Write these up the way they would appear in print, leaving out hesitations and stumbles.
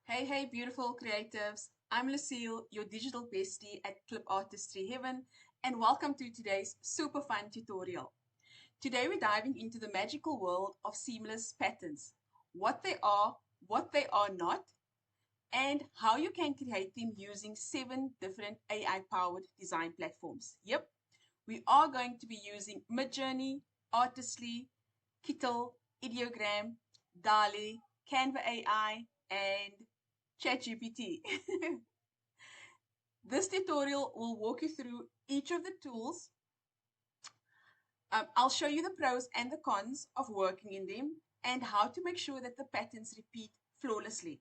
Hey, beautiful creatives. I'm Lucille, your digital bestie at Clip Artistry Heaven, and welcome to today's super fun tutorial. Today, we're diving into the magical world of seamless patterns, what they are, what they are not, and how you can create them using 7 different AI powered design platforms. Yep, we are going to be using Midjourney, Artistly, Kittl, Ideogram, DALI, Canva AI, and ChatGPT. This tutorial will walk you through each of the tools. I'll show you the pros and the cons of working in them and how to make sure that the patterns repeat flawlessly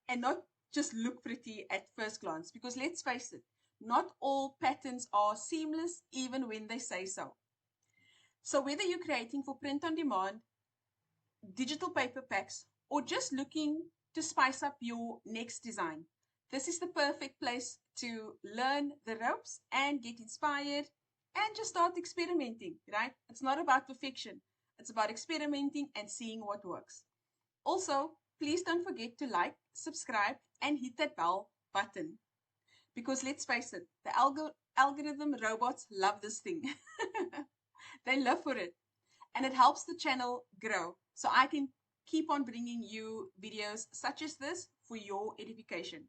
and not just look pretty at first glance. Because let's face it, not all patterns are seamless even when they say so. So whether you're creating for print on demand, digital paper packs, or just looking to spice up your next design, this is the perfect place to learn the ropes and get inspired and just start experimenting, right? It's not about perfection, it's about experimenting and seeing what works. Also, please don't forget to like, subscribe, and hit that bell button because let's face it, the algorithm robots love this thing. They live for it and it helps the channel grow so I can keep on bringing you videos such as this for your edification.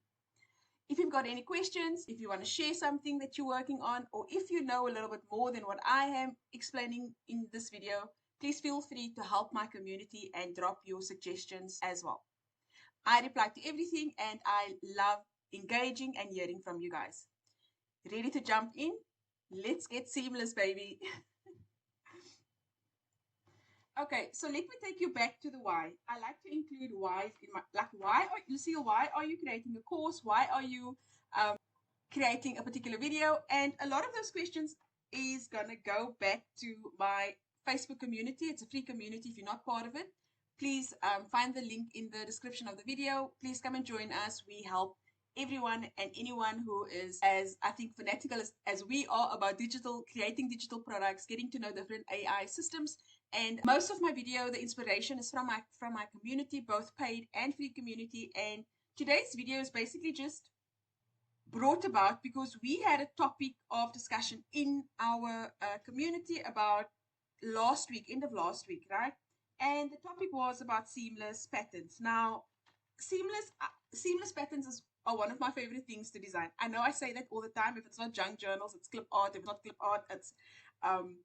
If you've got any questions, if you want to share something that you're working on, or if you know a little bit more than what I am explaining in this video, please feel free to help my community and drop your suggestions as well. I reply to everything and I love engaging and hearing from you guys. Ready to jump in? Let's get seamless, baby. Okay, so let me take you back to the why. I like to include whys in my, like, Lucille, why are you creating a course? Why are you creating a particular video? And a lot of those questions is gonna go back to my Facebook community. It's a free community. If you're not part of it, please find the link in the description of the video. Please come and join us. We help everyone and anyone who is as I think fanatical as we are about creating digital products, getting to know different AI systems. And most of my video, the inspiration is from my community, both paid and free community. And today's video is basically just brought about because we had a topic of discussion in our community about end of last week, right? And the topic was about seamless patterns. Now, seamless patterns are one of my favorite things to design. I know I say that all the time. If it's not junk journals, it's clip art. If it's not clip art, it's um,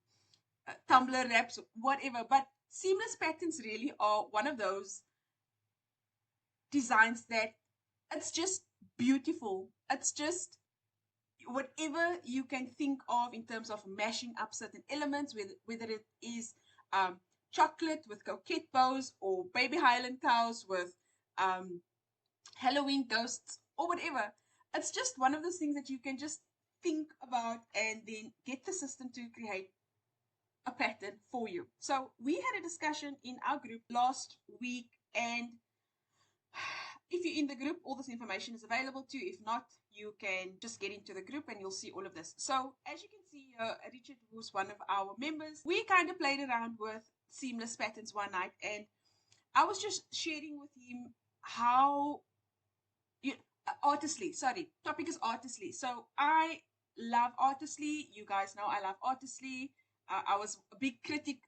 Tumblr wraps, whatever. But seamless patterns really are one of those designs that it's just beautiful. It's just whatever you can think of in terms of mashing up certain elements, whether it is chocolate with coquette bows or baby Highland cows with Halloween ghosts or whatever. It's just one of those things that you can just think about and then get the system to create a pattern for you. So we had a discussion in our group last week, and if you're in the group, all this information is available to you. If not, you can just get into the group and you'll see all of this. So as you can see here, Richard, who's one of our members, we kind of played around with seamless patterns one night, and I was just sharing with him how Artistly, sorry, topic is Artistly. So I love Artistly. You guys know I love Artistly. I was a big critic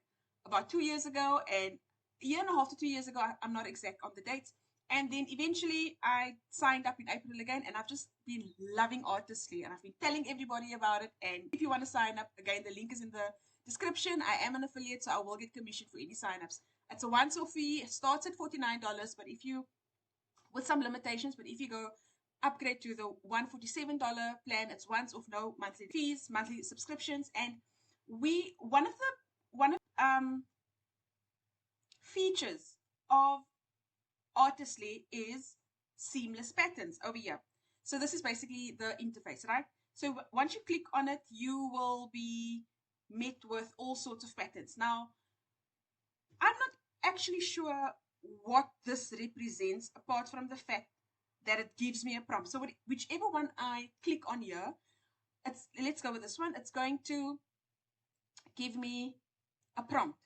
about 2 years ago, and a year and a half to 2 years ago, I'm not exact on the dates. And then eventually I signed up in April again, and I've just been loving Artistly, and I've been telling everybody about it. And if you want to sign up, again, the link is in the description. I am an affiliate, so I will get commission for any signups. It's a once-off fee. It starts at $49, but if you, with some limitations, but if you go upgrade to the $147 plan, it's once off, no monthly fees, monthly subscriptions. And one of features of Artistly is seamless patterns over here. So this is basically the interface, right? So once you click on it, you will be met with all sorts of patterns. Now, I'm not actually sure what this represents apart from the fact that it gives me a prompt. So whichever one I click on here, let's go with this one. It's going to give me a prompt.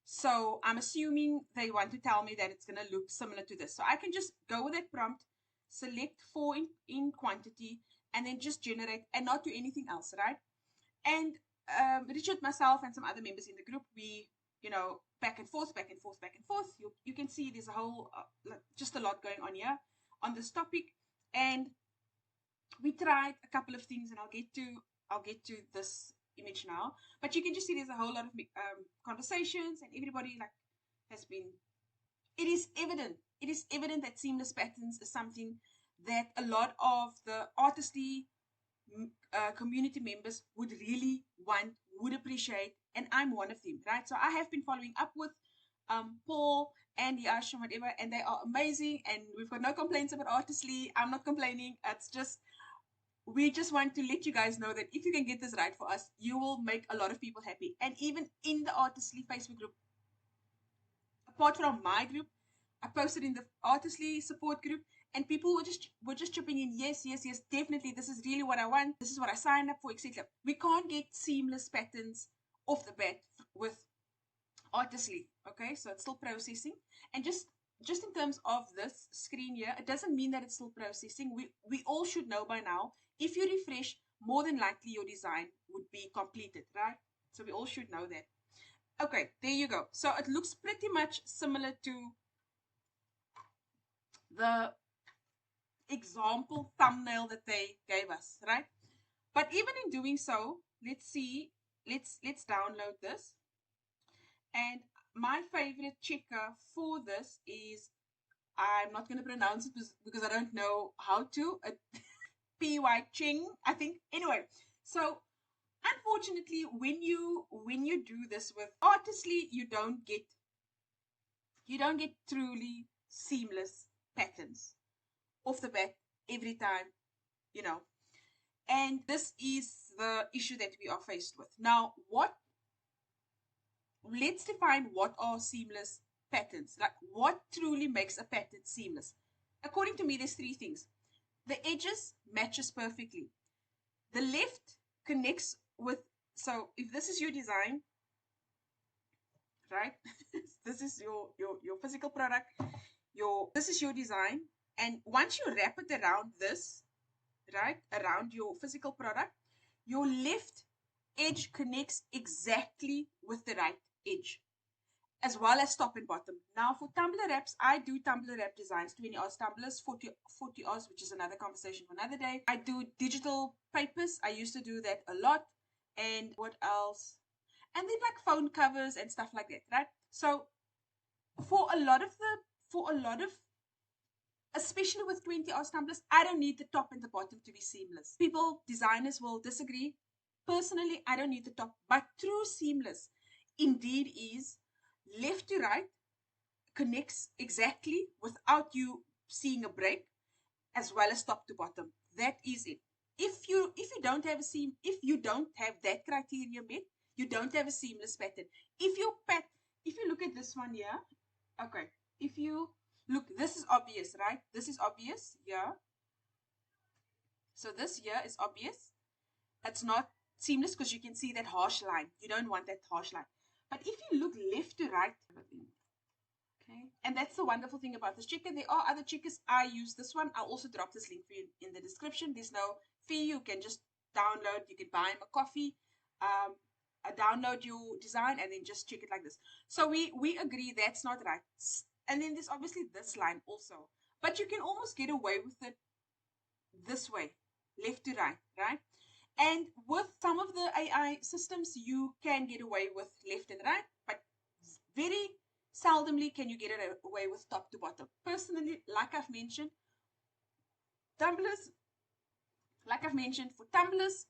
So I'm assuming they want to tell me that it's going to look similar to this. So I can just go with that prompt, select 4 in quantity, and then just generate and not do anything else, right? And Richard, myself, and some other members in the group, we, back and forth, back and forth, back and forth. You can see there's a whole, just a lot going on here on this topic. And we tried a couple of things, and I'll get to this image now. But you can just see there's a whole lot of conversations, and everybody has been. It is evident. It is evident that seamless patterns is something that a lot of the Artistly community members would really want, would appreciate, and I'm one of them, right? So I have been following up with Paul and Yash and whatever, and they are amazing, and we've got no complaints about Artistly. I'm not complaining. It's just, we just want to let you guys know that if you can get this right for us, you will make a lot of people happy. And even in the Artistly Facebook group, apart from my group, I posted in the Artistly support group, and people were just chipping in, yes, definitely, this is really what I want, this is what I signed up for, etc. We can't get seamless patterns off the bat with Artistly, okay? So it's still processing. And just in terms of this screen here, it doesn't mean that it's still processing. We all should know by now, if you refresh, more than likely your design would be completed, right? So we all should know that. Okay, there you go. So it looks pretty much similar to the example thumbnail that they gave us, right? But even in doing so, let's see, let's download this. And my favorite checker for this is, I'm not going to pronounce it because I don't know how to. P.Y. Ching, I think. Anyway, so unfortunately, when you do this with Artistly, you don't get truly seamless patterns off the bat every time, and this is the issue that we are faced with. Now, let's define what are seamless patterns. Like, what truly makes a pattern seamless? According to me, there's 3 things. The edges matches perfectly. The left connects with, so if this is your design, right? This is your physical product. This is your design. And once you wrap it around this, right, around your physical product, your left edge connects exactly with the right edge, as well as top and bottom. Now, for tumbler wraps, I do tumbler wrap designs, 20 Oz tumblers, 40 Oz, which is another conversation for another day. I do digital papers. I used to do that a lot. And what else? And then like phone covers and stuff like that, right? So for a lot of, especially with 20 Oz tumblers, I don't need the top and the bottom to be seamless. Designers will disagree. Personally, I don't need the top, but true seamless indeed is left to right, connects exactly without you seeing a break, as well as top to bottom. That is it. If you don't have that criteria met, you don't have a seamless pattern. If you look at this one here, okay, if you look, this is obvious, right? This is obvious here. So this here is obvious. It's not seamless because you can see that harsh line. You don't want that harsh line. But if you look left to right, okay, and that's the wonderful thing about this checker. There are other checkers. I use this one. I'll also drop this link for you in the description. There's no fee. You can just download. You can buy him a coffee, download your design, and then just check it like this. So we agree that's not right. And then there's obviously this line also. But you can almost get away with it this way, left to right, right? And with some of the AI systems, you can get away with left and right, but very seldomly can you get it away with top to bottom. Personally, like I've mentioned, tumblers, for tumblers,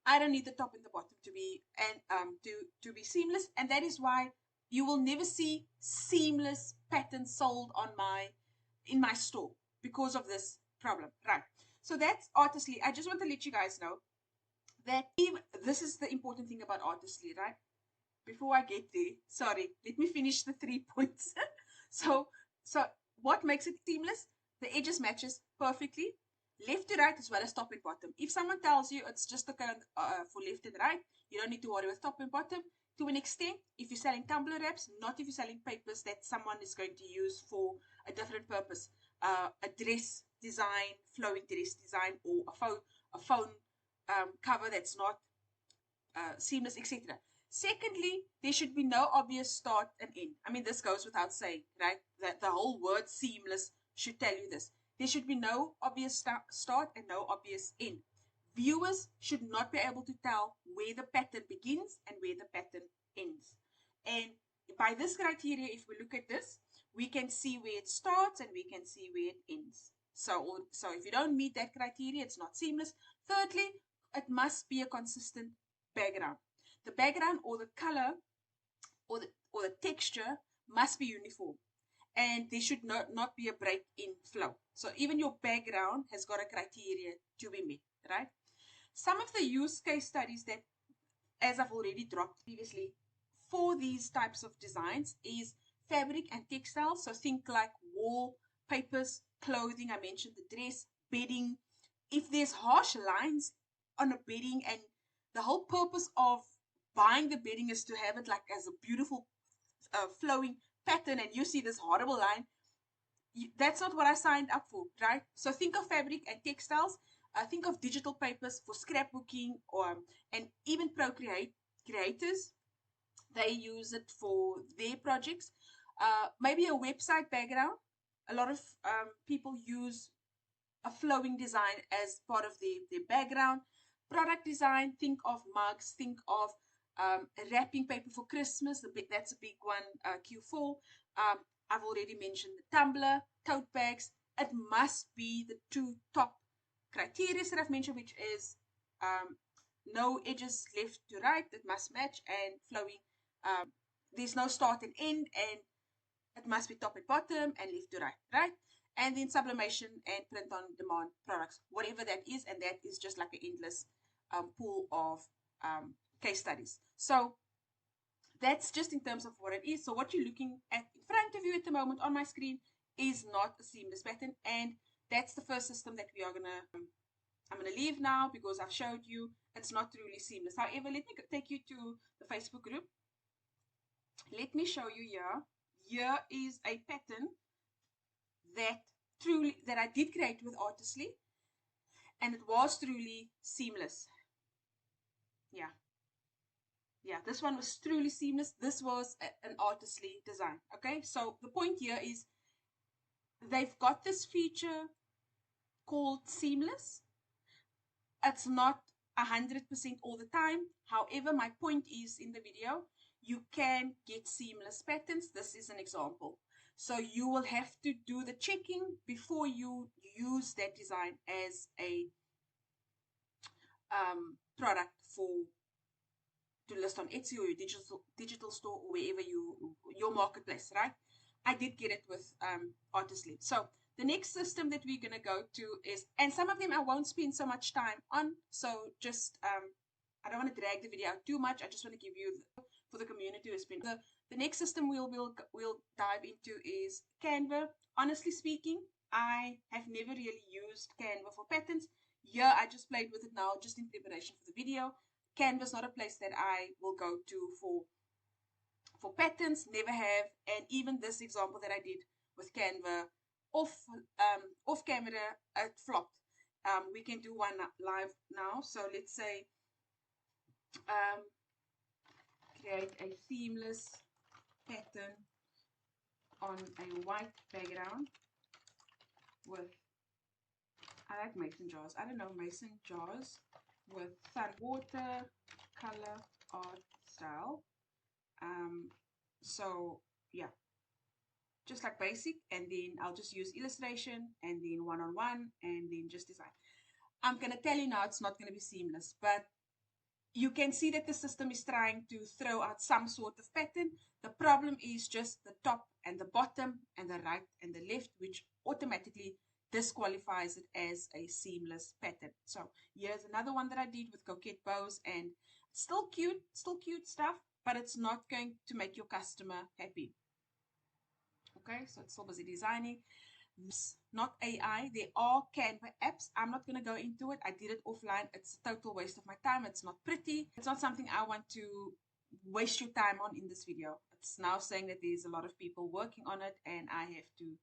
I don't need the top and the bottom to be to be seamless, and that is why you will never see seamless patterns sold in my store because of this problem, right? So that's Artistly. I just want to let you guys know that this is the important thing about Artistly, right? Before I get there, sorry, let me finish the 3 points. So what makes it seamless? The edges matches perfectly, left to right as well as top and bottom. If someone tells you it's just okay for left and right, you don't need to worry with top and bottom, to an extent if you're selling tumbler wraps, not if you're selling papers that someone is going to use for a different purpose, a dress design, flowing dress design, or a phone cover that's not seamless, etc. Secondly, there should be no obvious start and end. I mean, this goes without saying, right? That the whole word seamless should tell you this. There should be no obvious start and no obvious end. Viewers should not be able to tell where the pattern begins and where the pattern ends. And by this criteria, if we look at this, we can see where it starts and we can see where it ends. So if you don't meet that criteria, it's not seamless. Thirdly, it must be a consistent background. The background or the color or the texture must be uniform, and there should not be a break in flow. So even your background has got a criteria to be met, right? Some of the use case studies that, as I've already dropped previously, for these types of designs is fabric and textiles. So think like wall papers, clothing, I mentioned the dress, bedding. If there's harsh lines on a bedding, and the whole purpose of buying the bedding is to have it like as a beautiful flowing pattern, and you see this horrible line, that's not what I signed up for, right? So think of fabric and textiles. Think of digital papers for scrapbooking, and even creators, they use it for their projects. Maybe a website background. A lot of people use a flowing design as part of their background. Product design, think of mugs, think of wrapping paper for Christmas. That's a big one, Q4. I've already mentioned the tumbler, tote bags. It must be the two top criteria that I've mentioned, which is no edges left to right. It must match, and flowing. There's no start and end, and it must be top and bottom and left to right, right? And then sublimation and print on demand products, whatever that is, and that is just like an endless pool of case studies. So that's just in terms of what it is. So what you're looking at in front of you at the moment on my screen is not a seamless pattern, and that's the first system that I'm gonna leave now, because I've showed you it's not truly seamless. However, let me take you to the Facebook group. Let me show you here. Here is a pattern that I did create with Artistly, and it was truly seamless. Yeah, this one was truly seamless. This was an Artistly design. Okay, so the point here is they've got this feature called seamless. It's not 100% all the time. However, my point is, in the video, you can get seamless patterns. This is an example. So you will have to do the checking before you use that design as a product to list on Etsy or your digital store, or wherever your marketplace, right? I did get it with Artistly. So the next system that we're going to go to is, and some of them I won't spend so much time on, so just I don't want to drag the video out too much. I just want to give you for the community to spend. The next system we'll dive into is Canva. Honestly speaking, I have never really used Canva for patterns. Here I just played with it now, just in preparation for the video. Canva is not a place that I will go to for patterns, never have. And even this example that I did with Canva off camera, it flopped. We can do one live now. So let's say create a seamless pattern on a white background with, I like mason jars. I don't know, mason jars with sun, water, color, art, style. So yeah, just like basic, and then I'll just use illustration, and then one-on-one, and then just design. I'm gonna tell you now, it's not gonna be seamless, but you can see that the system is trying to throw out some sort of pattern. The problem is just the top and the bottom and the right and the left, which automatically disqualifies it as a seamless pattern. So here's another one that I did with coquette bows, and still cute stuff, but it's not going to make your customer happy. Okay, so it's still busy designing. It's not AI. There are Canva apps. I'm not going to go into it. I did it offline. It's a total waste of my time. It's not pretty. It's not something I want to waste your time on in this video. It's now saying that there's a lot of people working on it and I have to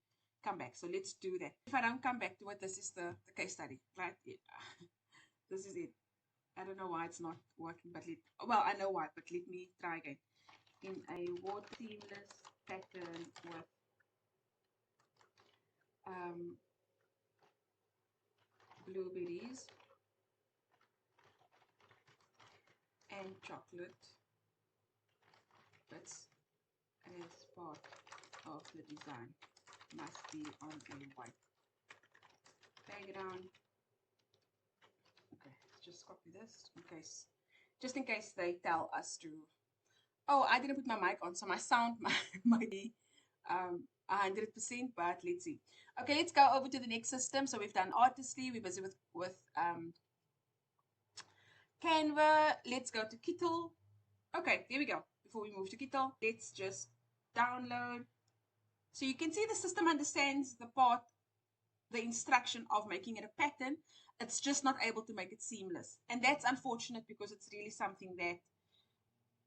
come back. So let's do that. If I don't come back to it, this is the case study, right? Yeah. This is it. I don't know why it's not working, but well, I know why, but let me try again. In a water seamless pattern with blueberries and chocolate bits as part of the design must be on a white background. Okay, let's just copy this just in case they tell us to. Oh, I didn't put my mic on, so my sound might be 100%, but let's see. Okay, let's go over to the next system. So we've done Artistly, we're busy with Canva. Let's go to Kittl. Okay, there we go. Before we move to Kittl, let's just download. So you can see the system understands the instruction of making it a pattern. It's just not able to make it seamless. And that's unfortunate because it's really something that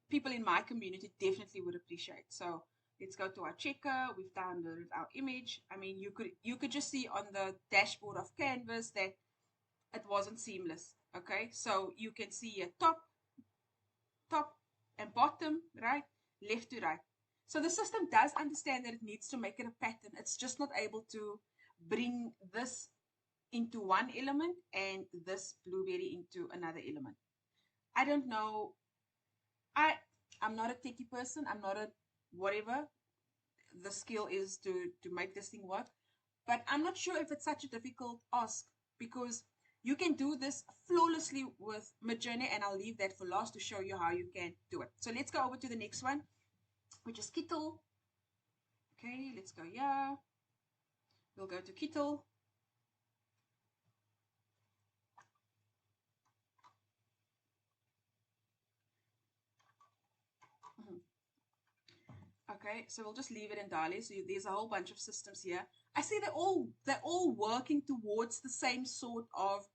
people in my community definitely would appreciate. So let's go to our checker. We've downloaded our image. I mean, you could just see on the dashboard of Canvas that it wasn't seamless. Okay, so you can see a top and bottom, right, left to right. So the system does understand that it needs to make it a pattern. It's just not able to bring this into one element and this blueberry into another element. I don't know. I'm not a techie person. I'm not a whatever the skill is to make this thing work. But I'm not sure if it's such a difficult ask because you can do this flawlessly with Midjourney, and I'll leave that for last to show you how you can do it. So let's go over to the next one, which is Kittl. Okay, let's go here. We'll go to Kittl. Okay, so we'll just leave it in Dali. So there's a whole bunch of systems here. I see they're all working towards the same sort of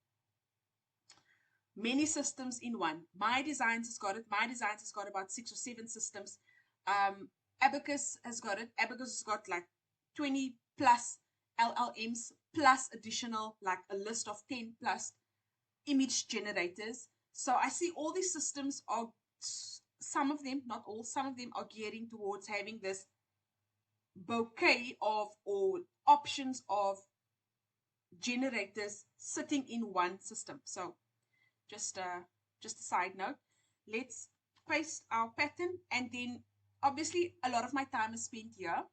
many systems in one. My Designs has got it. My Designs has got about 6 or 7 systems. Abacus has got it. Abacus has got like 20 plus LLMs plus additional, like a list of 10 plus image generators. So I see all these systems are, some of them, not all, some of them are gearing towards having this bouquet of or options of generators sitting in one system. So just a side note, let's paste our pattern, and then obviously a lot of my time is spent here.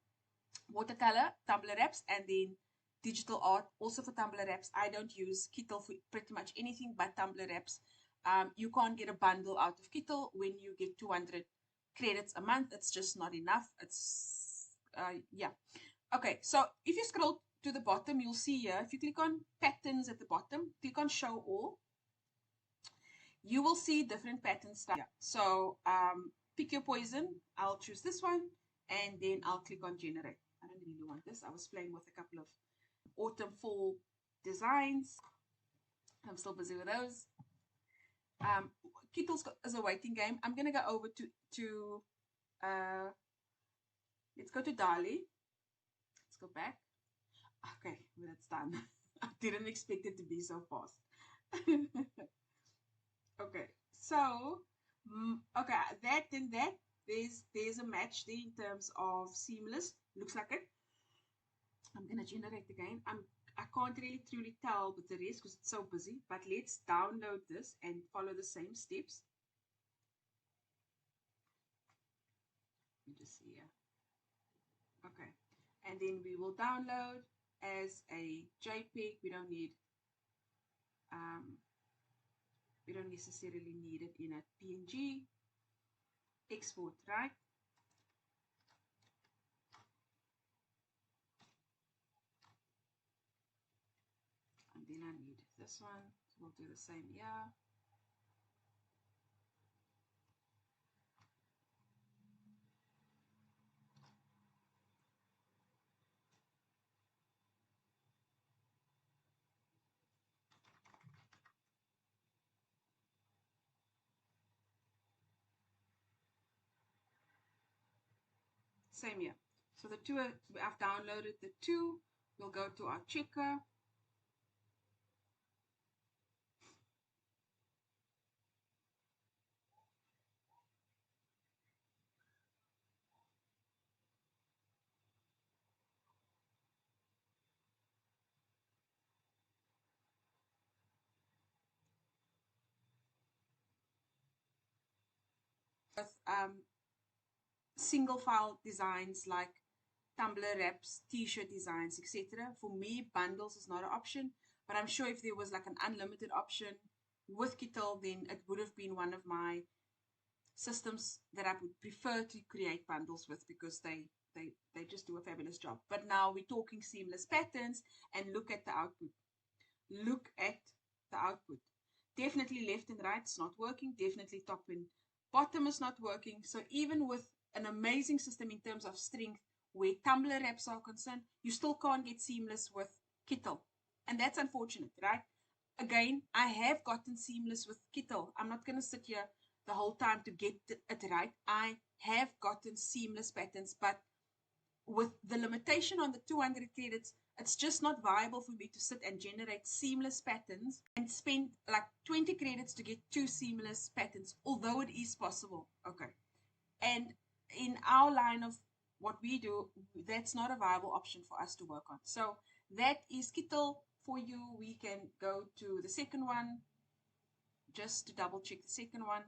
Watercolor, Tumblr wraps, and then digital art also for Tumblr wraps. I don't use Kittl for pretty much anything but Tumblr wraps. You can't get a bundle out of Kittl when you get 200 credits a month. It's just not enough. It's yeah. Okay, so if you scroll to the bottom, you'll see here, if you click on patterns at the bottom, click on show all, you will see different patterns. Yeah. So pick your poison. I'll choose this one, and then I'll click on generate. I don't really want this. I was playing with a couple of autumn fall designs. I'm still busy with those. Kittl is a waiting game. I'm gonna go over to let's go to Dali. Let's go back. Okay, well, it's done. I didn't expect it to be so fast. Okay, so okay, there's a match there in terms of seamless. Looks like it. I'm gonna generate again. I can't really truly tell with the rest because it's so busy, but let's download this and follow the same steps. Let me just see here. Okay, and then we will download as a JPEG. We don't necessarily need it in a PNG. Export, right? And then I need this one, so we'll do the same here. Same here. So the two, I've downloaded the two. We'll go to our checker. With single file designs like tumbler wraps, t-shirt designs, etc. For me, bundles is not an option, but I'm sure if there was like an unlimited option with Kittl, then it would have been one of my systems that I would prefer to create bundles with, because they just do a fabulous job. But now we're talking seamless patterns, and look at the output. Look at the output. Definitely left and right is not working. Definitely top and bottom is not working. So even with an amazing system in terms of strength, where tumbler wraps are concerned, you still can't get seamless with Kittl. And that's unfortunate, right? Again, I have gotten seamless with Kittl. I'm not going to sit here the whole time to get it right. I have gotten seamless patterns, but with the limitation on the 200 credits, it's just not viable for me to sit and generate seamless patterns and spend like 20 credits to get 2 seamless patterns, although it is possible. Okay. And in our line of what we do, that's not a viable option for us to work on. So that is Kittl for you. We can go to the second one, just to double check the second one.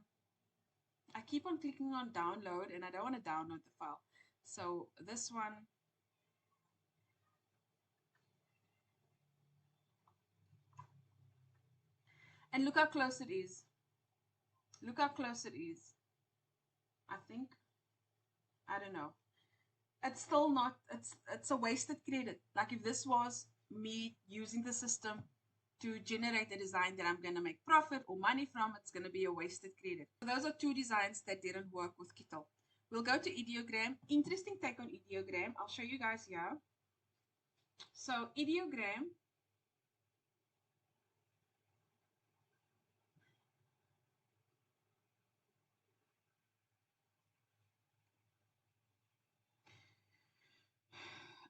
I keep on clicking on download and I don't want to download the file. So this one, and look how close it is. Look how close it is. I think, I don't know. It's still not, it's a wasted credit. Like if this was me using the system to generate a design that I'm going to make profit or money from, it's going to be a wasted credit. So those are 2 designs that didn't work with Kittl. We'll go to Ideogram. Interesting take on Ideogram. I'll show you guys here. So Ideogram,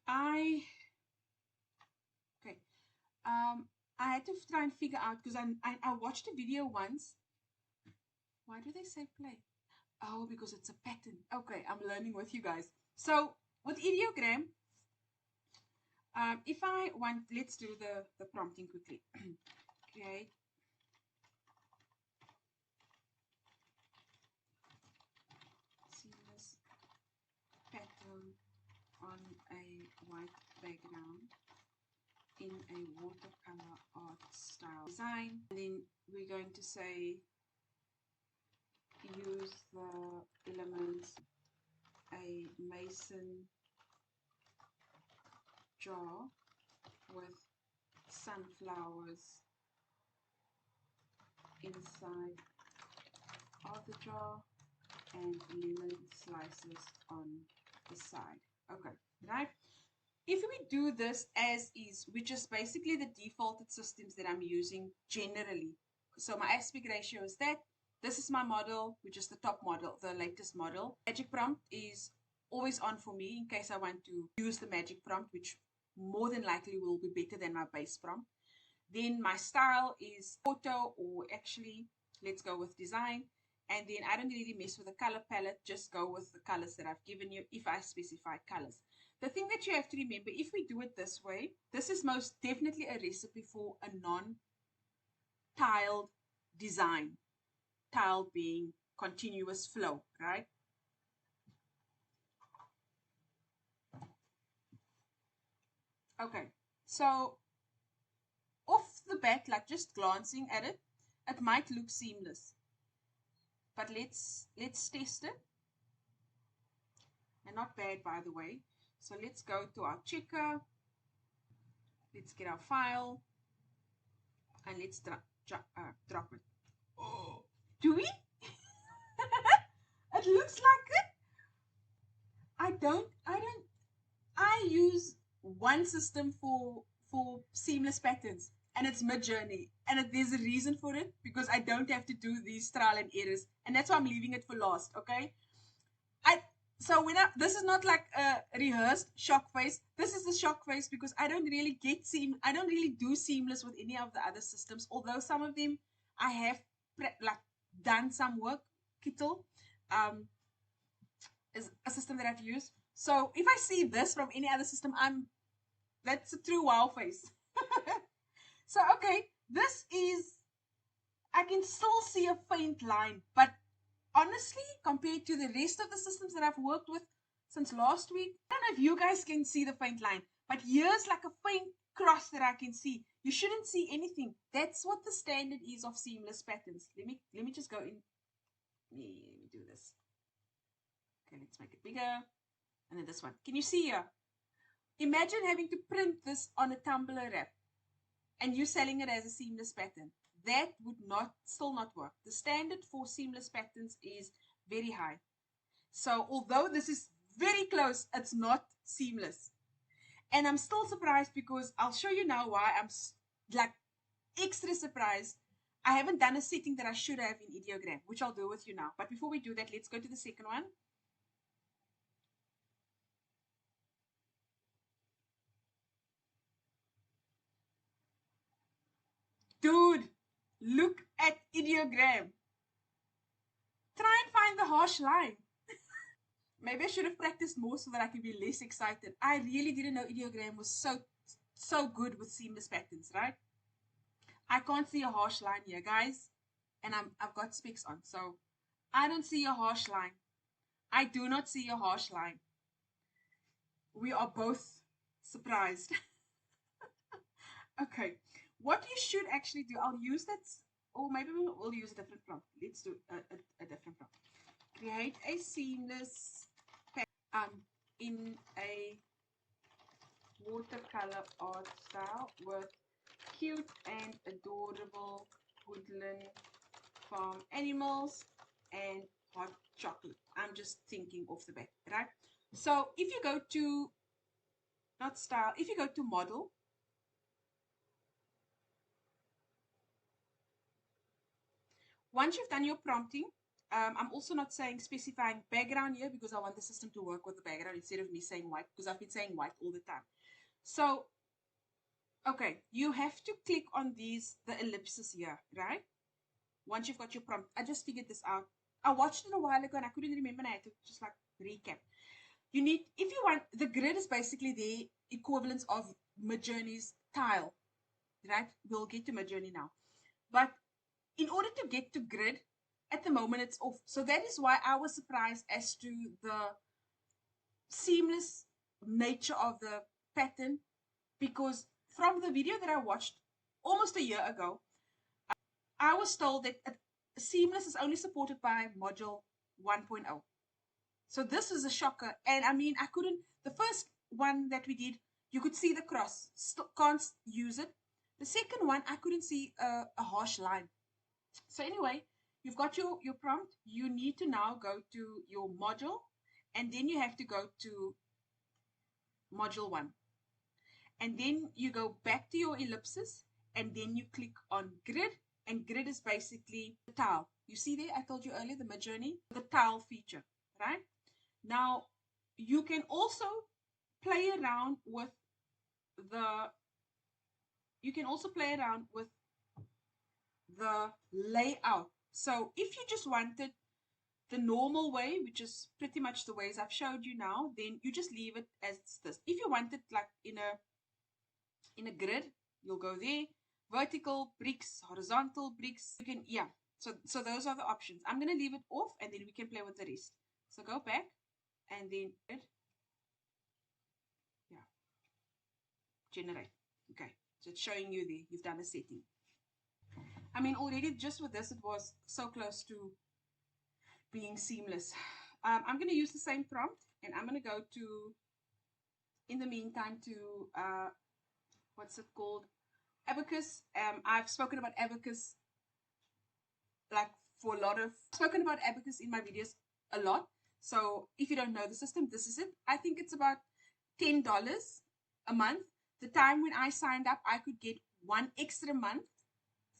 I had to try and figure out, because I watched a video once. Why do they say play? Oh, because it's a pattern. Okay, I'm learning with you guys. So with Ideogram, if I want, let's do the prompting quickly. Create seamless pattern on a white background in a watercolor art style design. And then we're going to say use the elements, a mason jar with sunflowers inside of the jar and lemon slices on the side. Okay, right? If we do this as is, which is basically the defaulted systems that I'm using generally. So my aspect ratio is that. This is my model, which is the top model, the latest model. Magic prompt is always on for me in case I want to use the magic prompt, which more than likely will be better than my base prompt. Then my style is photo, or actually, let's go with design. And then I don't really mess with the color palette, just go with the colors that I've given you if I specify colors. The thing that you have to remember, if we do it this way, this is most definitely a recipe for a non-tiled design. Tile being continuous flow, right? Okay, so off the bat, like just glancing at it, it might look seamless. But let's test it. And not bad, by the way. So let's go to our checker. Let's get our file. And let's drop it. Oh, do we? It looks like it. I use one system for seamless patterns, and it's Midjourney, and there's a reason for it, because I don't have to do these trial and errors, and that's why I'm leaving it for last. Okay, So this is not like a rehearsed shock face. This is the shock face because I don't really I don't really do seamless with any of the other systems. Although some of them I have like done some work. Kittl um, is a system that I've used. So if I see this from any other system, that's a true wow face. So okay, this is, I can still see a faint line, but honestly, compared to the rest of the systems that I've worked with since last week, I don't know if you guys can see the faint line, but here's like a faint cross that I can see. You shouldn't see anything. That's what the standard is of seamless patterns. Let me just go in. Let me do this. Okay, let's make it bigger. And then this one. Can you see here? Imagine having to print this on a tumbler wrap and you selling it as a seamless pattern. That would still not work. The standard for seamless patterns is very high. So although this is very close, it's not seamless. And I'm still surprised because I'll show you now why I'm like extra surprised. I haven't done a setting that I should have in Ideogram, which I'll do with you now. But before we do that, let's go to the second one. Dude, look at Ideogram. Try and find the harsh line. Maybe I should have practiced more so that I can be less excited. I really didn't know Ideogram was so good with seamless patterns, right? I can't see a harsh line here, guys. And I've got specs on, so I don't see a harsh line. I do not see a harsh line. We are both surprised. Okay, what you should actually do, I'll use that, or maybe we'll use a different prompt. Let's do a different prompt. Create a seamless in a watercolor art style with cute and adorable woodland farm animals and hot chocolate. I'm just thinking off the bat, right? So if you go to, not style, if you go to model, once you've done your prompting, I'm also not saying specifying background here because I want the system to work with the background instead of me saying white, because I've been saying white all the time. So, okay, you have to click on the ellipses here, right? Once you've got your prompt, I just figured this out. I watched it a while ago and I couldn't remember, and I had to just like recap. You need, if you want, the grid is basically the equivalence of Midjourney's tile, right? We'll get to Midjourney now. But in order to get to grid, at the moment it's off. So that is why I was surprised as to the seamless nature of the pattern, because from the video that I watched almost a year ago, I was told that seamless is only supported by module 1.0. So this is a shocker. And I mean, I couldn't, the first one that we did, you could see the cross, can't use it. The second one, I couldn't see a harsh line. So anyway, you've got your prompt. You need to now go to your module, and then you have to go to module 1. And then you go back to your ellipsis, and then you click on grid, and grid is basically the tile. You see there, I told you earlier, the Midjourney, the tile feature, right? Now, you can also play around with the layout. So if you just wanted the normal way, which is pretty much the ways I've showed you now, then you just leave it as this. If you want it like in a grid, you'll go there, vertical bricks, horizontal bricks. You can, yeah. So those are the options. I'm gonna leave it off, and then we can play with the rest. So go back, and then yeah, generate. Okay, so it's showing you there. You've done a setting. I mean, already just with this, it was so close to being seamless. I'm going to use the same prompt, and I'm going to go to, in the meantime, to what's it called? Abacus. I've spoken about Abacus like for a lot of, spoken about Abacus in my videos a lot. So if you don't know the system, this is it. I think it's about $10 a month. The time when I signed up, I could get 1 extra month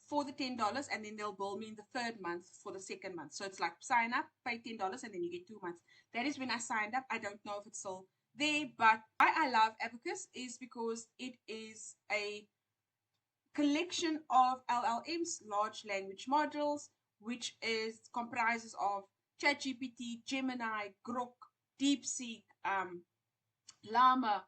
for the $10, and then they'll bill me in the third month for the second month. So it's like sign up, pay $10, and then you get 2 months. That is when I signed up. I don't know if it's still there, but why I love Abacus is because it is a collection of LLMs, large language models, which is comprises of ChatGPT, Gemini, Grok, DeepSeek, Llama,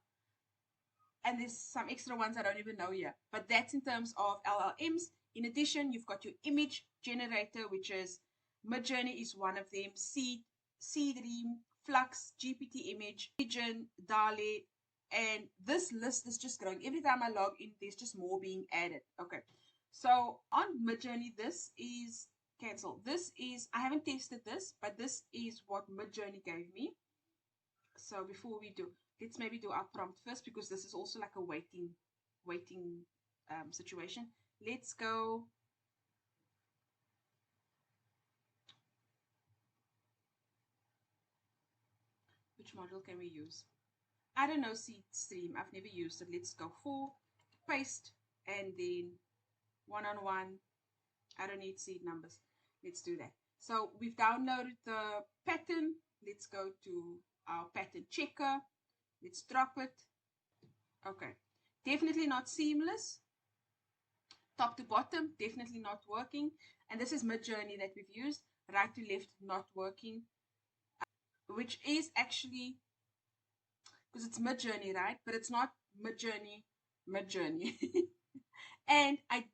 and there's some extra ones I don't even know yet. But that's in terms of LLMs. In addition, you've got your image generator, which is Midjourney is one of them, SeedDream, Flux, GPT Image, Midjourney, DALL-E, and this list is just growing. Every time I log in, there's just more being added. Okay, so on Midjourney, this is cancel. This is, I haven't tested this, but this is what Midjourney gave me. So before we do, let's maybe do our prompt first, because this is also like a waiting situation. Let's go. Which model can we use? I don't know, SeedDream. I've never used it. Let's go for paste and then one-on-one. I don't need seed numbers. Let's do that. So we've downloaded the pattern. Let's go to our pattern checker. Let's drop it. Okay. Definitely not seamless. Top to bottom, definitely not working. And this is Midjourney that we've used. Right to left, not working. Which is actually, because it's Midjourney, right? But it's not Midjourney. And I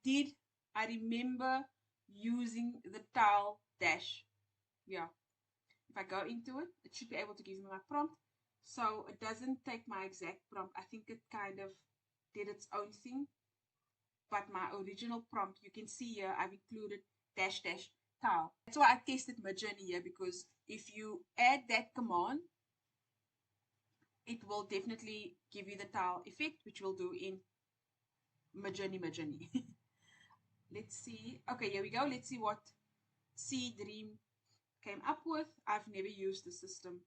remember using the tile dash. Yeah. If I go into it, it should be able to give me my prompt. So it doesn't take my exact prompt. I think it kind of did its own thing. But my original prompt, you can see here, I've included dash dash tile. That's why I tested Midjourney here, because if you add that command, it will definitely give you the tile effect, which we'll do in Midjourney. Let's see. Okay, here we go. Let's see what SeedDream came up with. I've never used the system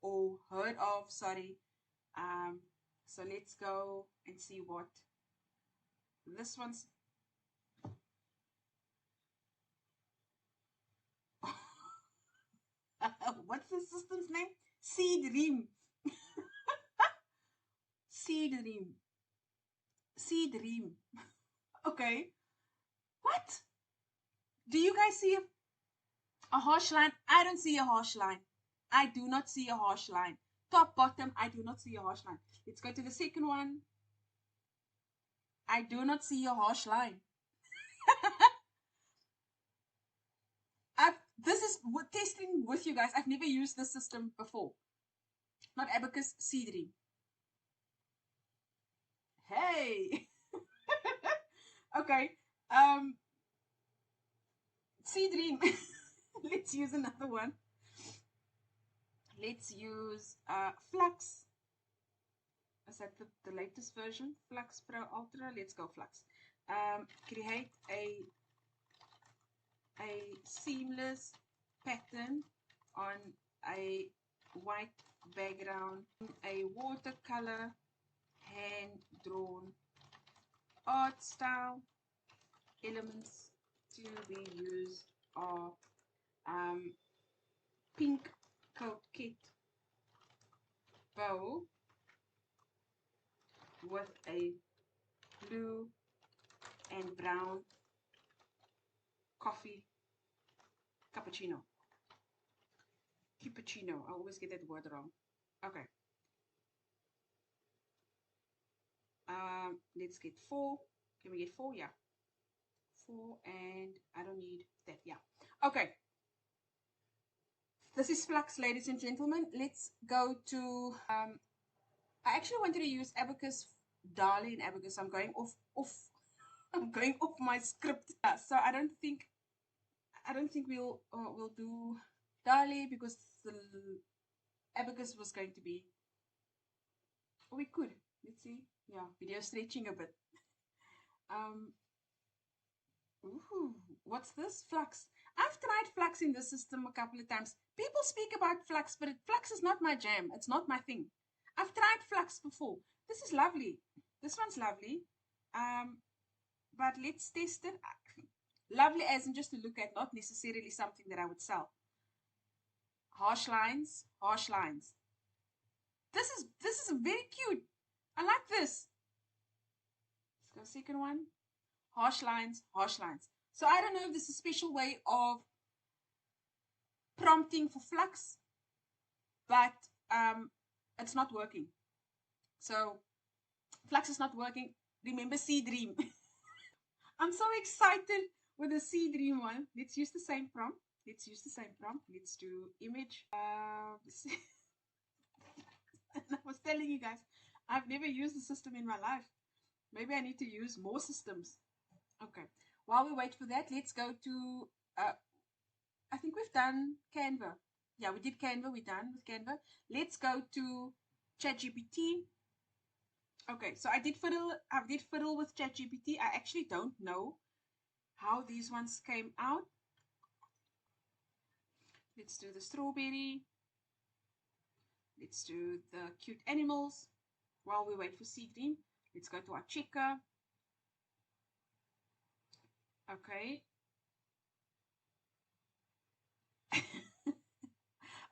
or heard of, sorry. So let's go and see what this one's. What's the system's name? SeedDream. SeedDream. Okay. What? Do you guys see a harsh line? I don't see a harsh line. I do not see a harsh line. Top, bottom, I do not see a harsh line. Let's go to the second one. I do not see a harsh line. This is testing with you guys. I've never used this system before. Not Abacus, SeedDream. Hey. Okay. SeedDream. Let's use another one. Let's use Flux. Is that the latest version? Flux Pro Ultra. Let's go Flux. Create a seamless pattern on a white background, a watercolor hand-drawn art style. Elements to be used are pink coquette bow with a blue and brown coffee cappuccino. I always get that word wrong. Okay. Let's get 4. Can we get 4? Yeah. 4, and I don't need that. Yeah. Okay. This is Flux, ladies and gentlemen. Let's go to, I actually wanted to use Abacus, DALL-E in Abacus. I'm going off I'm going off my script. So I don't think we'll do DALL-E, because the Abacus was going to be, we could, let's see. Yeah, video stretching a bit. Ooh, what's this? Flux. I've tried Flux in this system a couple of times. People speak about Flux, but Flux is not my jam. It's not my thing. I've tried Flux before. This is lovely. This one's lovely. but let's test it. Lovely as in just to look at, not necessarily something that I would sell. Harsh lines, harsh lines. This is very cute. I like this. Let's go second one. Harsh lines, harsh lines. So I don't know if this is a special way of prompting for Flux, but it's not working. So Flux is not working. Remember SeedDream. I'm so excited with the SeedDream one. Let's use the same prompt. Let's use the same prompt. Let's do image. I was telling you guys, I've never used the system in my life. Maybe I need to use more systems. Okay. While we wait for that, let's go to, I think we've done Canva. Yeah, we did Canva. We're done with Canva. Let's go to ChatGPT. Okay, so I did fiddle with ChatGPT. I actually don't know how these ones came out. Let's do the strawberry. Let's do the cute animals. While we wait for SeedDream, let's go to our checker. Okay.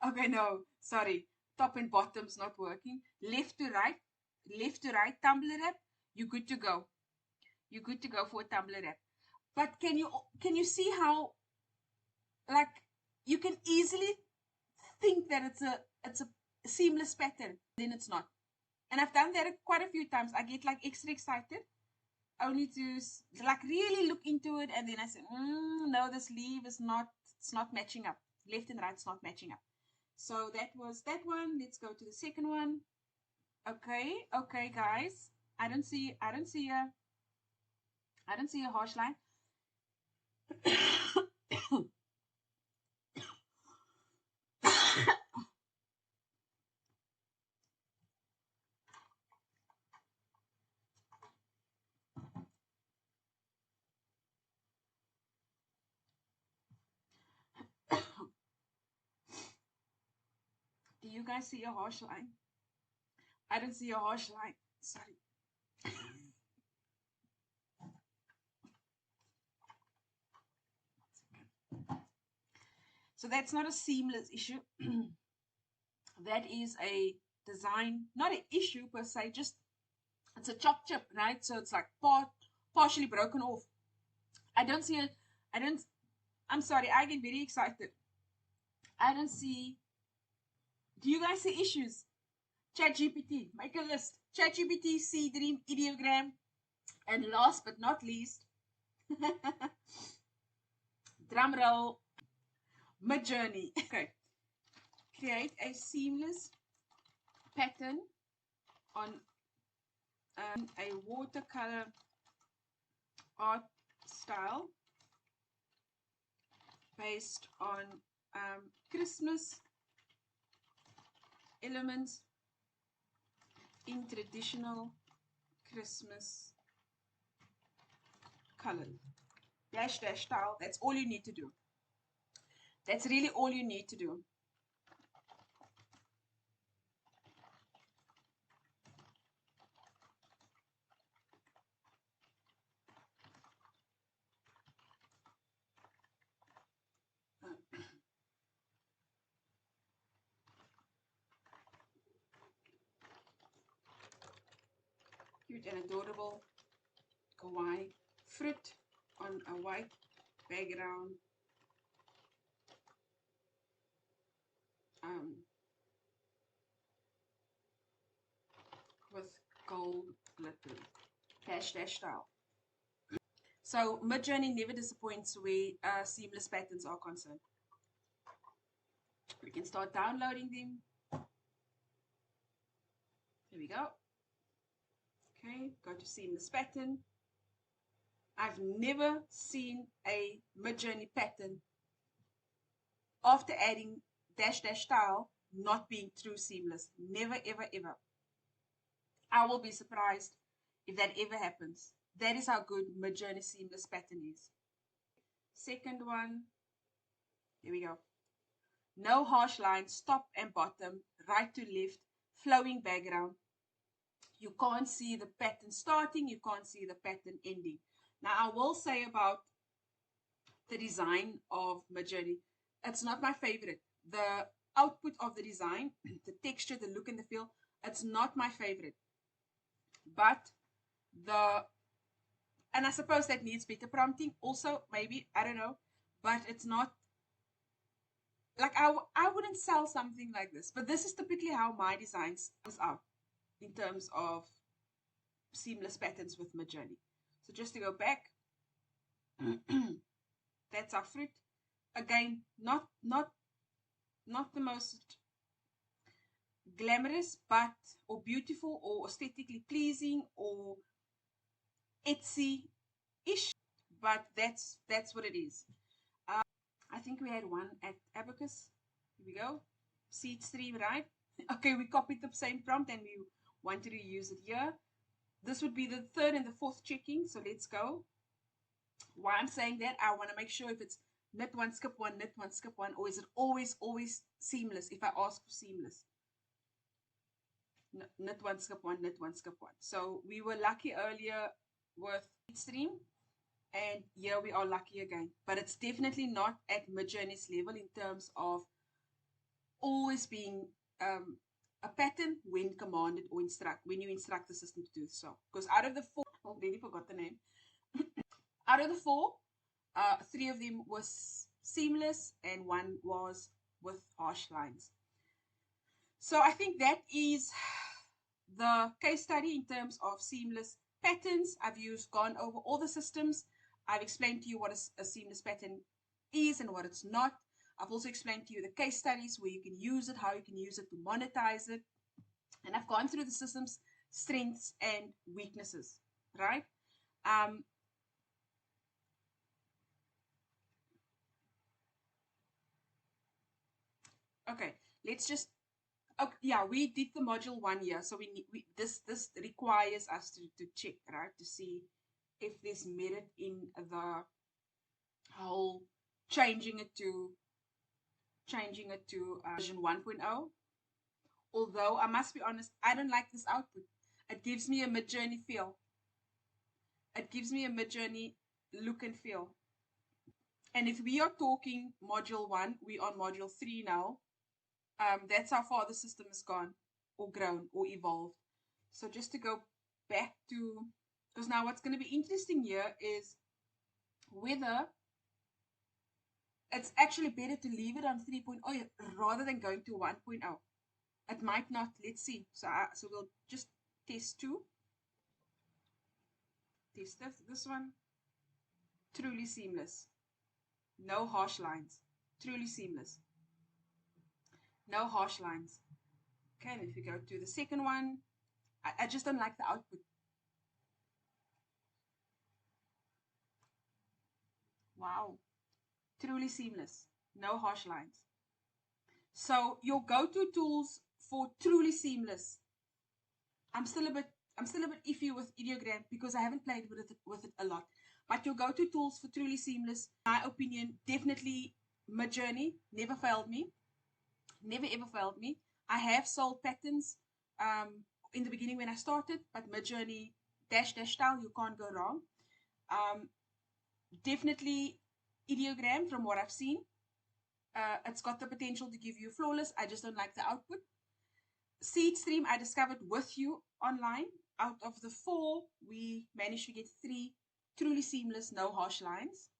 Okay, no, sorry. Top and bottom's not working. Left to right, Tumblr app, you're good to go. You're good to go for a Tumblr app. But can you see how, like, you can easily think that it's a seamless pattern, then it's not. And I've done that quite a few times. I get like extra excited, only to like really look into it, and then I say, no, this leaf is not, it's not matching up. Left and right's not matching up. So that was that one. Let's go to the second one. Okay, guys. I don't see a harsh line. Do you guys see a harsh line? I don't see a harsh line. Sorry. So that's not a seamless issue. That is a design, not an issue per se, just it's a chop chip, right? So it's like partially broken off. I don't see it. I'm sorry, I get very excited. I don't see. Do you guys see issues? ChatGPT, make a list. ChatGPT, SeedDream, Ideogram, and last but not least, drum roll, Midjourney. Okay. Create a seamless pattern on a watercolor art style based on Christmas elements in traditional Christmas colors. Dash style. That's all you need to do. That's really all you need to do. Cute and adorable kawaii fruit on a white background. With gold glitter. Dash style. So Midjourney never disappoints where seamless patterns are concerned. We can start downloading them. Here we go. Okay, go to seamless pattern. I've never seen a Midjourney pattern after adding dash style not being true seamless. Never, ever. I will be surprised if that ever happens. That is how good Midjourney seamless pattern is. Second one. Here we go. No harsh lines, top and bottom, right to left, flowing background. You can't see the pattern starting, you can't see the pattern ending. Now, I will say about the design of Midjourney, it's not my favorite. The output of the design, the texture, the look and the feel, it's not my favorite. But the, and I suppose that needs better prompting also, maybe, I don't know, but it's not, like I wouldn't sell something like this, but this is typically how my designs comes out in terms of seamless patterns with Midjourney. So just to go back, that's our fruit. Again, not the most glamorous, but or beautiful or aesthetically pleasing or Etsy-ish, but that's what it is. I think we had one at Abacus. Here we go. SeedDream, right? Okay, we copied the same prompt and we wanted to use it here. This would be the third and the fourth checking, so let's go. Why I'm saying that, I want to make sure if it's knit one, skip one, knit one, skip one, or is it always seamless if I ask for seamless? Knit one, skip one, knit one, skip one. So we were lucky earlier with SeedDream, and here we are lucky again. But it's definitely not at Midjourney's level in terms of always being a pattern when commanded or when you instruct the system to do so. Because out of the four, I already forgot the name. Out of the four, three of them was seamless and one was with harsh lines. So I think that is the case study in terms of seamless patterns. I've gone over all the systems. I've explained to you what a seamless pattern is and what it's not. I've also explained to you the case studies where you can use it, how you can use it to monetize it. And I've gone through the system's strengths and weaknesses, right? Okay, let's just, okay, yeah, we did the module 1 year, so this requires us to check, right, to see if there's merit in the whole changing it to version 1.0. Although I must be honest, I don't like this output. It gives me a Midjourney feel. It gives me a Midjourney look and feel. And if we are talking module 1, we are on module 3 now. That's how far the system has gone or grown or evolved. So just to go back to, because now what's going to be interesting here is whether it's actually better to leave it on 3.0 rather than going to 1.0. It might not. Let's see. So we'll just test 2. Test this one. Truly seamless. No harsh lines. Truly seamless. No harsh lines. Okay, and if we go to the second one, I just don't like the output. Wow. Truly seamless. No harsh lines. So your go-to tools for truly seamless. I'm still a bit iffy with Ideogram because I haven't played with it a lot. But your go-to tools for truly seamless, in my opinion, definitely Midjourney. Never failed me. Never ever failed me. I have sold patterns in the beginning when I started, but Midjourney dash style, you can't go wrong. Definitely Ideogram from what I've seen. It's got the potential to give you flawless. I just don't like the output. SeedDream I discovered with you online. Out of the 4, we managed to get 3 truly seamless, no harsh lines.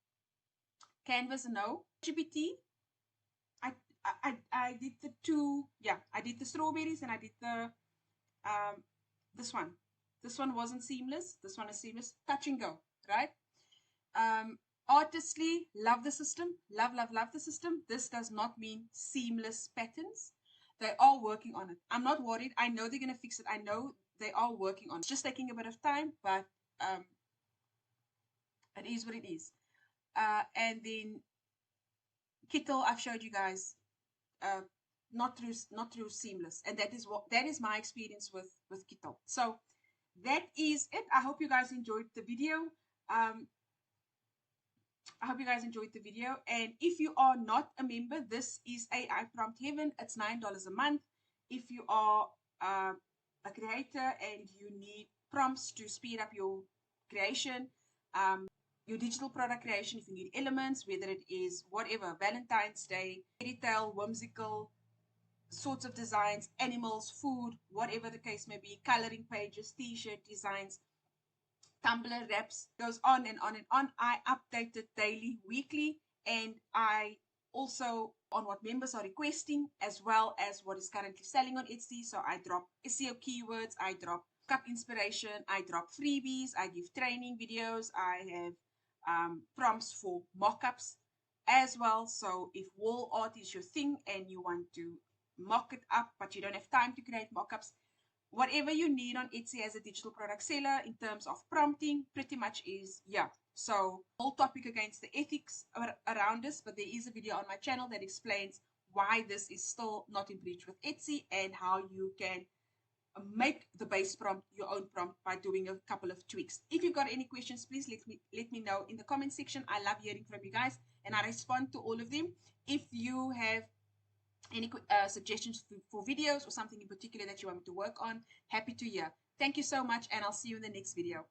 Canvas, no. GPT, I did the 2, yeah, I did the strawberries and I did the, this one. This one wasn't seamless. This one is seamless. Touch and go, right? Artistly, love the system. Love the system. This does not mean seamless patterns. They are working on it. I'm not worried. I know they're going to fix it. I know they are working on it. It's just taking a bit of time, but it is what it is. And then Kittl, I've showed you guys, not through seamless, and that is my experience with Kittl. So that is it. I hope you guys enjoyed the video. I hope you guys enjoyed the video. And if you are not a member, this is AI Prompt Heaven. It's $9 a month. If you are a creator and you need prompts to speed up your creation, your digital product creation, if you need elements, whether it is whatever, Valentine's Day, fairy tale, whimsical sorts of designs, animals, food, whatever the case may be, coloring pages, t-shirt designs, Tumblr reps, goes on and on and on. I update it daily, weekly, and I also on what members are requesting as well as what is currently selling on Etsy. So I drop SEO keywords, I drop cup inspiration, I drop freebies, I give training videos, I have prompts for mock-ups as well. So if wall art is your thing and you want to mock it up, but you don't have time to create mock-ups, whatever you need on Etsy as a digital product seller in terms of prompting pretty much is, yeah. So whole topic against the ethics around this, but there is a video on my channel that explains why this is still not in breach with Etsy and how you can make the base prompt your own prompt by doing a couple of tweaks. If you've got any questions, please let me know in the comment section. I love hearing from you guys and I respond to all of them. If you have any suggestions for videos or something in particular that you want me to work on, happy to hear. Thank you so much, and I'll see you in the next video.